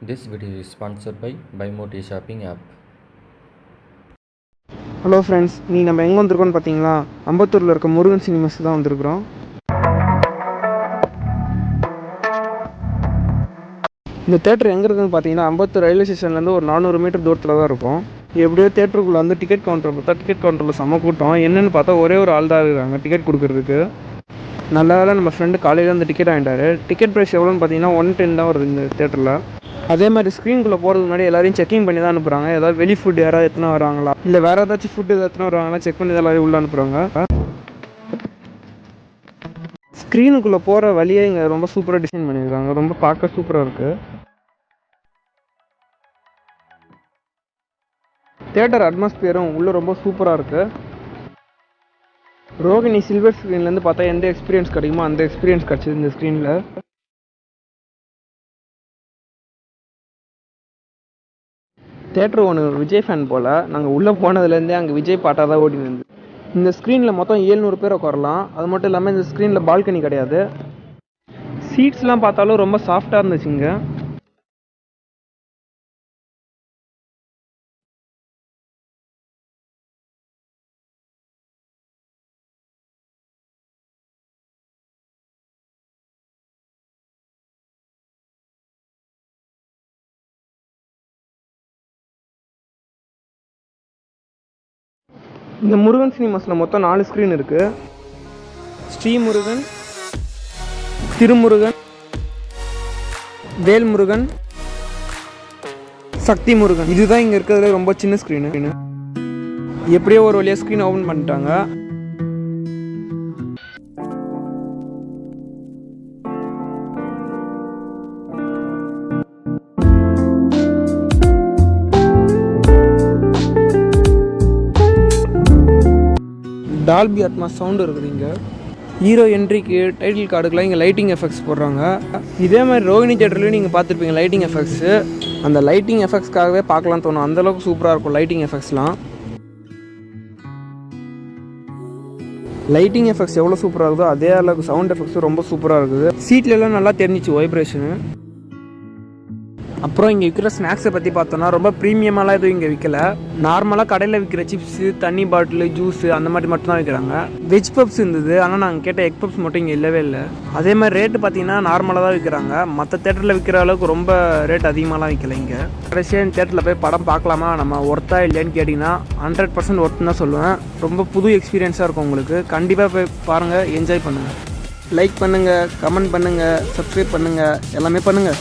This video is sponsored by BuyMoti Shopping app. Hello friends, நம்ம எங்கே வந்திருக்கோம்னு பார்த்தீங்களா, அம்பத்தூரில் இருக்க முருகன் சினிமாஸ் தான் வந்திருக்கிறோம். இந்த தேட்டர் எங்கே இருக்குதுன்னு பார்த்தீங்கன்னா, அம்பத்தூர் ரயில்வே ஸ்டேஷன்லேருந்து ஒரு 400 மீட்டர் தூரத்தில் தான் இருக்கும். எப்படியோ தேட்டருக்குள்ளே வந்து டிக்கெட் கவுண்டர் பார்த்தா டிக்கெட் கவுண்டரில் செம்ம கூட்டம். என்னென்னு பார்த்தா ஒரே ஒரு ஆள் தான் இருக்காங்க டிக்கெட் கொடுக்குறதுக்கு. நல்ல வேலை நம்ம ஃப்ரெண்டு காலையில் அந்த டிக்கெட் வாங்கிட்டாரு. டிக்கெட் ப்ரைஸ் எவ்வளோன்னு பார்த்தீங்கன்னா 110 தான் வருது இந்த தேட்டரில். அதே மாதிரி ஸ்க்ரீனுக்குள்ளே போகிறதுக்கு முன்னாடி எல்லாரையும் செக்கிங் பண்ணி தான் அனுப்புகிறாங்க. ஏதாவது வெளி ஃபுட் யாராவது எத்தனை வராங்களா, இல்லை வேறு ஏதாச்சும் ஃபுட்டு எத்தனை வருவாங்களா செக் பண்ணி தான் எல்லாரையும் உள்ளே அனுப்புகிறாங்க. ஸ்க்ரீனுக்குள்ளே போகிற வழியே இங்கே ரொம்ப சூப்பராக டிசைன் பண்ணியிருக்காங்க. ரொம்ப பார்க்க சூப்பராக இருக்குது. தேட்டர் அட்மாஸ்பியரும் உள்ளே ரொம்ப சூப்பராக இருக்குது. ரோகிணி சில்வர் ஸ்க்ரீன்லேருந்து பார்த்தா எந்த எக்ஸ்பீரியன்ஸ் கிடைக்குமோ அந்த எக்ஸ்பீரியன்ஸ் கிடச்சிது இந்த ஸ்க்ரீனில். தேட்டர் ஓனர் விஜய் ஃபேன் போல். நாங்கள் உள்ளே போனதுலேருந்தே அங்கே விஜய் பாட்டாக தான் ஓடி இருந்தது. இந்த ஸ்க்ரீனில் மொத்தம் 700 பேர் உட்காரலாம். அது மட்டும் இல்லாமல் இந்த ஸ்க்ரீனில் பால்கனி கிடையாது. சீட்ஸ்லாம் பார்த்தாலும் ரொம்ப சாஃப்டாக இருந்துச்சுங்க. இந்த முருகன் சினிமாஸில் மொத்தம் 4 ஸ்க்ரீன் இருக்குது. ஸ்ரீமுருகன், திருமுருகன், வேல்முருகன், சக்தி முருகன். இதுதான் இங்கே இருக்கிறதுல ரொம்ப சின்ன ஸ்க்ரீனு. எப்படியோ ஒரு வழியாக ஸ்க்ரீன் ஓப்பன் பண்ணிட்டாங்க. டால்பி அட்மாஸ் சவுண்டு இருக்குது இங்கே. ஹீரோ என்ட்ரிக்கு டைட்டில் கார்டுக்கெலாம் இங்கே லைட்டிங் எஃபெக்ட்ஸ் போடுறாங்க. இதே மாதிரி ரோகிணி தேட்டர்லேயும் நீங்கள் பார்த்துருப்பீங்க லைட்டிங் எஃபெக்ட்ஸு. அந்த லைட்டிங் எஃபெக்ட்ஸ்க்காகவே பார்க்கலாம் தோணும், அந்தளவுக்கு சூப்பராக இருக்கும் லைட்டிங் எஃபெக்ட்ஸ்லாம். லைட்டிங் எஃபெக்ட்ஸ் எவ்வளோ சூப்பராக இருக்குதோ அதே அளவுக்கு சவுண்ட் எஃபெக்ட்ஸும் ரொம்ப சூப்பராக இருக்குது. சீட்லலாம் நல்லா தெரிஞ்சிச்சு வைப்ரேஷனு. அப்புறம் இங்கே விற்கிற ஸ்நாக்ஸை பற்றி பார்த்தோன்னா ரொம்ப ப்ரீமியமாலாம் எதுவும் இங்கே விற்கல. நார்மலாக கடையில் விற்கிற சிப்ஸு, தண்ணி பாட்டிலு, ஜூஸு அந்த மாதிரி மட்டும் தான் விற்கிறாங்க. வெஜ் பப்ஸ் இருந்தது, ஆனால் நாங்கள் கேட்ட எக் பப்ஸ் மட்டும் இங்கே இல்லவே இல்லை. அதே மாதிரி ரேட்டு பார்த்தீங்கன்னா நார்மலாக தான் விற்கிறாங்க. மற்ற தேட்டரில் விற்கிற அளவுக்கு ரொம்ப ரேட் அதிகமாகலாம் விற்கல இங்கே. கடைசியாக இந்த தேட்டரில் போய் படம் பார்க்கலாமா, நம்ம ஒர்த்தா இல்லைன்னு கேட்டிங்கன்னா 100% ஒர்த்துன்னு தான் சொல்லுவேன். ரொம்ப புது எக்ஸ்பீரியன்ஸாக இருக்கும் உங்களுக்கு. கண்டிப்பாக போய் பாருங்கள், என்ஜாய் பண்ணுங்கள். லைக் பண்ணுங்கள், கமெண்ட் பண்ணுங்கள், சப்ஸ்கிரைப் பண்ணுங்கள், எல்லாமே பண்ணுங்கள்.